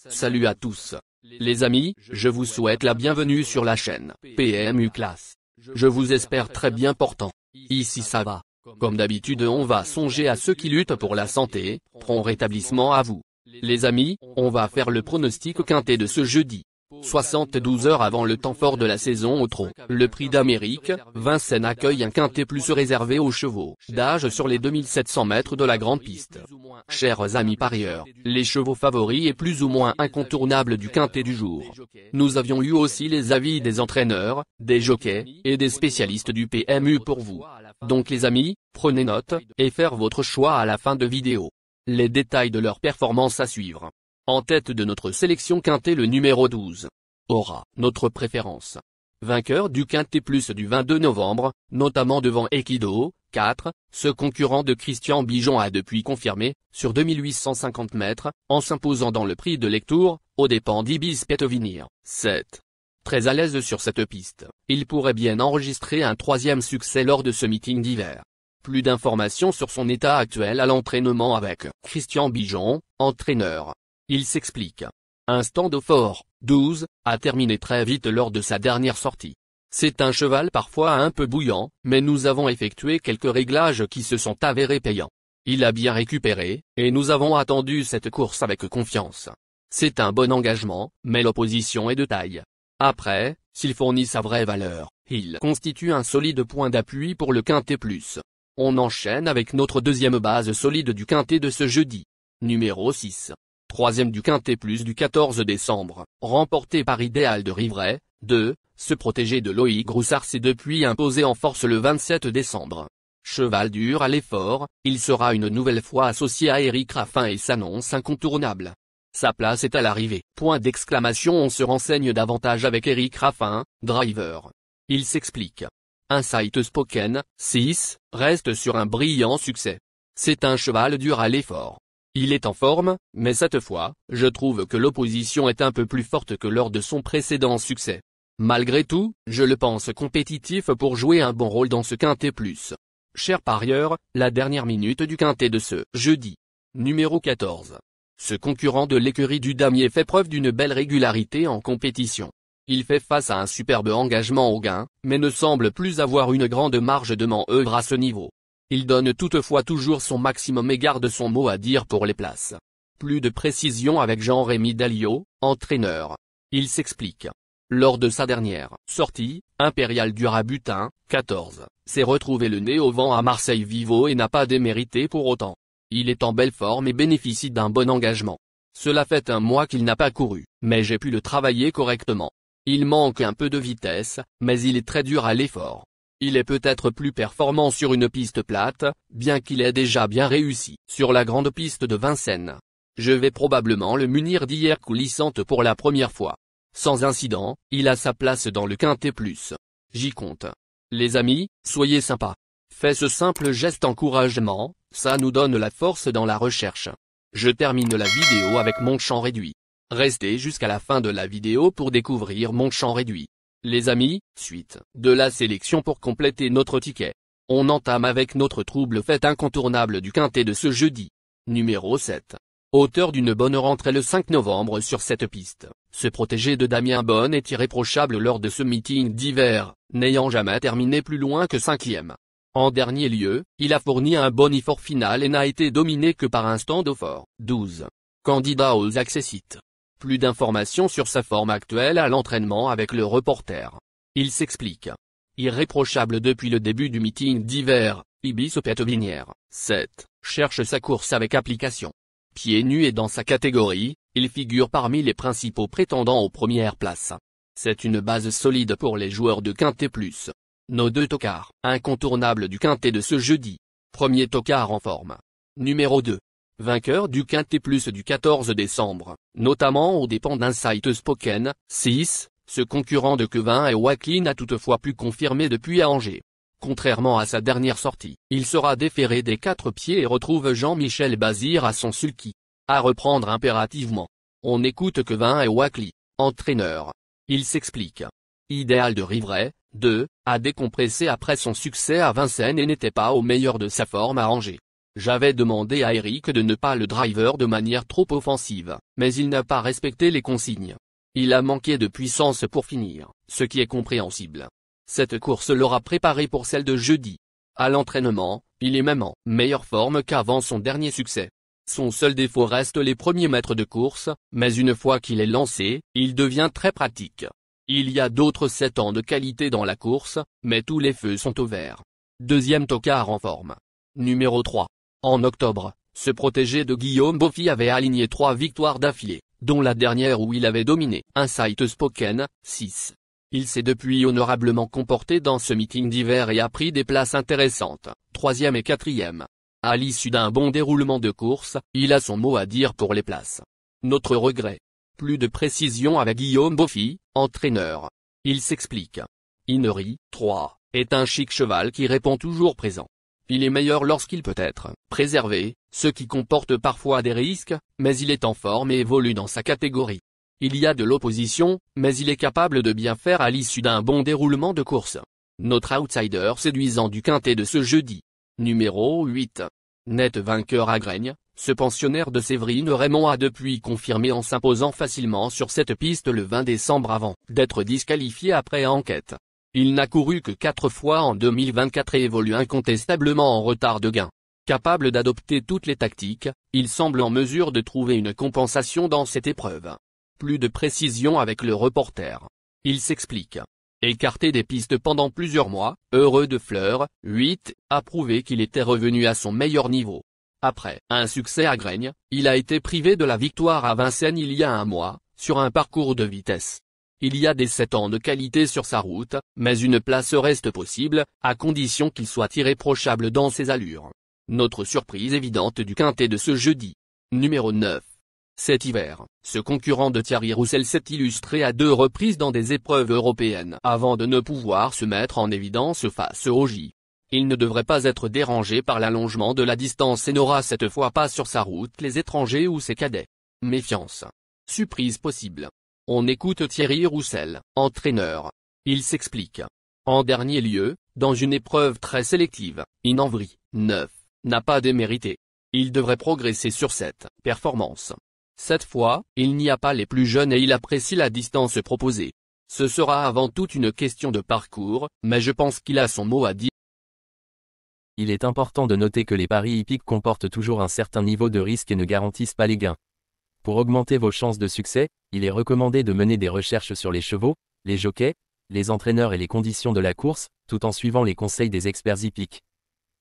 Salut à tous. Les amis, je vous souhaite la bienvenue sur la chaîne PMU Classe. Je vous espère très bien portant. Ici ça va. Comme d'habitude on va songer à ceux qui luttent pour la santé, prompt rétablissement à vous. Les amis, on va faire le pronostic quintet de ce jeudi. 72 heures avant le temps fort de la saison au trot, le Prix d'Amérique, Vincennes accueille un quintet plus réservé aux chevaux d'âge sur les 2700 mètres de la grande piste. Chers amis parieurs, les chevaux favoris et plus ou moins incontournables du quintet du jour. Nous avions eu aussi les avis des entraîneurs, des jockeys, et des spécialistes du PMU pour vous. Donc les amis, prenez note, et faire votre choix à la fin de vidéo. Les détails de leur performance à suivre. En tête de notre sélection quintet le numéro 12. Aura, notre préférence. Vainqueur du quintet plus du 22 novembre, notamment devant Equido, 4, ce concurrent de Christian Bijon a depuis confirmé, sur 2850 mètres, en s'imposant dans le prix de Lectoure, aux dépens d'Ibis Petovinir, 7. Très à l'aise sur cette piste, il pourrait bien enregistrer un troisième succès lors de ce meeting d'hiver. Plus d'informations sur son état actuel à l'entraînement avec Christian Bijon, entraîneur. Il s'explique. Un stand au fort, 12, a terminé très vite lors de sa dernière sortie. C'est un cheval parfois un peu bouillant, mais nous avons effectué quelques réglages qui se sont avérés payants. Il a bien récupéré, et nous avons attendu cette course avec confiance. C'est un bon engagement, mais l'opposition est de taille. Après, s'il fournit sa vraie valeur, il constitue un solide point d'appui pour le quintet plus. On enchaîne avec notre deuxième base solide du quintet de ce jeudi. Numéro 6. Troisième du quintet plus du 14 décembre, remporté par Idéal de Rivray, 2, se protéger de Loïc Groussard s'est depuis imposé en force le 27 décembre. Cheval dur à l'effort, il sera une nouvelle fois associé à Éric Raffin et s'annonce incontournable. Sa place est à l'arrivée. Point d'exclamation. On se renseigne davantage avec Éric Raffin, driver. Il s'explique. Insight Spoken, 6, reste sur un brillant succès. C'est un cheval dur à l'effort. Il est en forme, mais cette fois, je trouve que l'opposition est un peu plus forte que lors de son précédent succès. Malgré tout, je le pense compétitif pour jouer un bon rôle dans ce quintet plus. Chers parieurs, la dernière minute du quintet de ce jeudi. Numéro 14. Ce concurrent de l'écurie du Damier fait preuve d'une belle régularité en compétition. Il fait face à un superbe engagement au gain, mais ne semble plus avoir une grande marge de manœuvre à ce niveau. Il donne toutefois toujours son maximum et garde son mot à dire pour les places. Plus de précision avec Jean-Rémy Dalliot, entraîneur. Il s'explique. Lors de sa dernière sortie, Impérial du Rabutin, 14, s'est retrouvé le nez au vent à Marseille Vivo et n'a pas démérité pour autant. Il est en belle forme et bénéficie d'un bon engagement. Cela fait un mois qu'il n'a pas couru, mais j'ai pu le travailler correctement. Il manque un peu de vitesse, mais il est très dur à l'effort. Il est peut-être plus performant sur une piste plate, bien qu'il ait déjà bien réussi sur la grande piste de Vincennes. Je vais probablement le munir d'hier coulissante pour la première fois. Sans incident, il a sa place dans le quintet plus. J'y compte. Les amis, soyez sympas. Fais ce simple geste encouragement, ça nous donne la force dans la recherche. Je termine la vidéo avec mon champ réduit. Restez jusqu'à la fin de la vidéo pour découvrir mon champ réduit. Les amis, suite de la sélection pour compléter notre ticket. On entame avec notre trouble fête incontournable du quintet de ce jeudi. Numéro 7. Auteur d'une bonne rentrée le 5 novembre sur cette piste, se protéger de Damien Bonne est irréprochable lors de ce meeting d'hiver, n'ayant jamais terminé plus loin que 5e. En dernier lieu, il a fourni un bon effort final et n'a été dominé que par un stand au fort. 12. Candidat aux accessites. Plus d'informations sur sa forme actuelle à l'entraînement avec le reporter. Il s'explique. Irréprochable depuis le début du meeting d'hiver, Ibis Petovinir, 7, cherche sa course avec application. Pieds nus et dans sa catégorie, il figure parmi les principaux prétendants aux premières places. C'est une base solide pour les joueurs de quintet plus. Nos deux tocards, incontournables du quintet de ce jeudi. Premier tocard en forme. Numéro 2. Vainqueur du quintet plus du 14 décembre, notamment aux dépens d'Insight Spoken, 6, ce concurrent de Kevin et Waklin a toutefois pu confirmer depuis à Angers. Contrairement à sa dernière sortie, il sera déféré des 4 pieds et retrouve Jean-Michel Bazir à son sulky. À reprendre impérativement. On écoute Kevin et Waklin, entraîneur. Il s'explique. Idéal de Rivray, 2, a décompressé après son succès à Vincennes et n'était pas au meilleur de sa forme à Angers. J'avais demandé à Eric de ne pas le driver de manière trop offensive, mais il n'a pas respecté les consignes. Il a manqué de puissance pour finir, ce qui est compréhensible. Cette course l'aura préparé pour celle de jeudi. À l'entraînement, il est même en meilleure forme qu'avant son dernier succès. Son seul défaut reste les premiers mètres de course, mais une fois qu'il est lancé, il devient très pratique. Il y a d'autres 7 ans de qualité dans la course, mais tous les feux sont au vert. Deuxième tocard en forme. Numéro 3. En octobre, ce protégé de Guillaume Boffy avait aligné 3 victoires d'affilée, dont la dernière où il avait dominé un Sight Spoken, 6. Il s'est depuis honorablement comporté dans ce meeting d'hiver et a pris des places intéressantes, 3e et 4e. À l'issue d'un bon déroulement de course, il a son mot à dire pour les places. Notre regret. Plus de précision avec Guillaume Boffy, entraîneur. Il s'explique. Innery, 3, est un chic cheval qui répond toujours présent. Il est meilleur lorsqu'il peut être préservé, ce qui comporte parfois des risques, mais il est en forme et évolue dans sa catégorie. Il y a de l'opposition, mais il est capable de bien faire à l'issue d'un bon déroulement de course. Notre outsider séduisant du quintet de ce jeudi. Numéro 8. Net vainqueur à Graigne, ce pensionnaire de Séverine Raymond a depuis confirmé en s'imposant facilement sur cette piste le 20 décembre avant d'être disqualifié après enquête. Il n'a couru que 4 fois en 2024 et évolue incontestablement en retard de gain. Capable d'adopter toutes les tactiques, il semble en mesure de trouver une compensation dans cette épreuve. Plus de précision avec le reporter. Il s'explique. Écarté des pistes pendant plusieurs mois, heureux de Fleur, 8, a prouvé qu'il était revenu à son meilleur niveau. Après un succès à Graigne, il a été privé de la victoire à Vincennes il y a un mois, sur un parcours de vitesse. Il y a des 7 ans de qualité sur sa route, mais une place reste possible, à condition qu'il soit irréprochable dans ses allures. Notre surprise évidente du quintet de ce jeudi. Numéro 9. Cet hiver, ce concurrent de Thierry Roussel s'est illustré à 2 reprises dans des épreuves européennes avant de ne pouvoir se mettre en évidence face au J. Il ne devrait pas être dérangé par l'allongement de la distance et n'aura cette fois pas sur sa route les étrangers ou ses cadets. Méfiance. Surprise possible. On écoute Thierry Roussel, entraîneur. Il s'explique. En dernier lieu, dans une épreuve très sélective, Inenvry, 9, n'a pas démérité. Il devrait progresser sur cette performance. Cette fois, il n'y a pas les plus jeunes et il apprécie la distance proposée. Ce sera avant tout une question de parcours, mais je pense qu'il a son mot à dire. Il est important de noter que les paris hippiques comportent toujours un certain niveau de risque et ne garantissent pas les gains. Pour augmenter vos chances de succès, il est recommandé de mener des recherches sur les chevaux, les jockeys, les entraîneurs et les conditions de la course, tout en suivant les conseils des experts hippiques.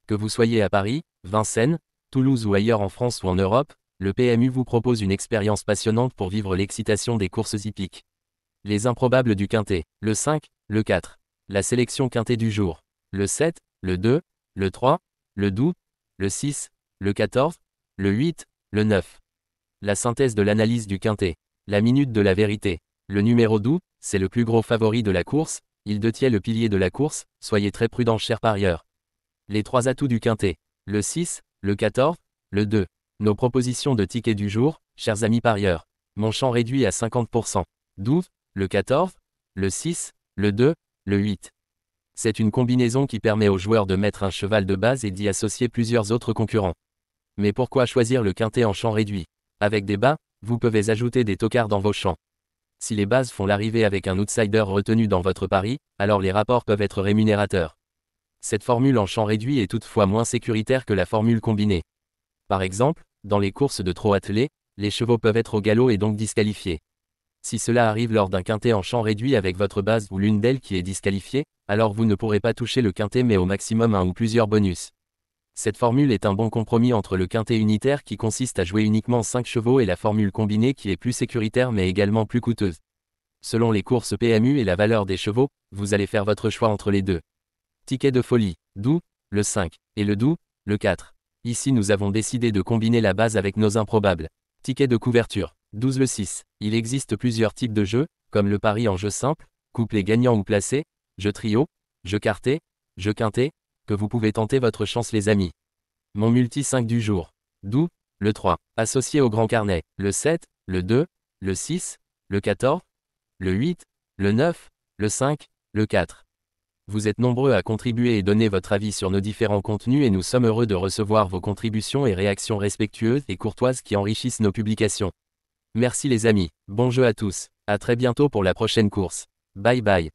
Que vous soyez à Paris, Vincennes, Toulouse ou ailleurs en France ou en Europe, le PMU vous propose une expérience passionnante pour vivre l'excitation des courses hippiques. Les improbables du quintet, le 5, le 4. La sélection quintet du jour, le 7, le 2, le 3, le 12, le 6, le 14, le 8, le 9. La synthèse de l'analyse du quintet, la minute de la vérité. Le numéro 12, c'est le plus gros favori de la course, il détient le pilier de la course, soyez très prudents chers parieurs. Les 3 atouts du quintet, le 6, le 14, le 2. Nos propositions de tickets du jour, chers amis parieurs. Mon champ réduit à 50%. 12, le 14, le 6, le 2, le 8. C'est une combinaison qui permet aux joueurs de mettre un cheval de base et d'y associer plusieurs autres concurrents. Mais pourquoi choisir le quintet en champ réduit? Avec des bas, vous pouvez ajouter des tocards dans vos champs. Si les bases font l'arrivée avec un outsider retenu dans votre pari, alors les rapports peuvent être rémunérateurs. Cette formule en champ réduit est toutefois moins sécuritaire que la formule combinée. Par exemple, dans les courses de trot attelé, les chevaux peuvent être au galop et donc disqualifiés. Si cela arrive lors d'un quintet en champ réduit avec votre base ou l'une d'elles qui est disqualifiée, alors vous ne pourrez pas toucher le quintet mais au maximum un ou plusieurs bonus. Cette formule est un bon compromis entre le quintet unitaire qui consiste à jouer uniquement 5 chevaux et la formule combinée qui est plus sécuritaire mais également plus coûteuse. Selon les courses PMU et la valeur des chevaux, vous allez faire votre choix entre les deux. Ticket de folie, doux, le 5, et le doux, le 4. Ici nous avons décidé de combiner la base avec nos improbables. Ticket de couverture, 12 le 6. Il existe plusieurs types de jeux, comme le pari en jeu simple, couplet gagnant ou placé, jeu trio, jeu quartet, jeu quintet, que vous pouvez tenter votre chance les amis. Mon multi 5 du jour. Doux, le 3. Associé au grand carnet, le 7, le 2, le 6, le 14, le 8, le 9, le 5, le 4. Vous êtes nombreux à contribuer et donner votre avis sur nos différents contenus et nous sommes heureux de recevoir vos contributions et réactions respectueuses et courtoises qui enrichissent nos publications. Merci les amis, bon jeu à tous, à très bientôt pour la prochaine course. Bye bye.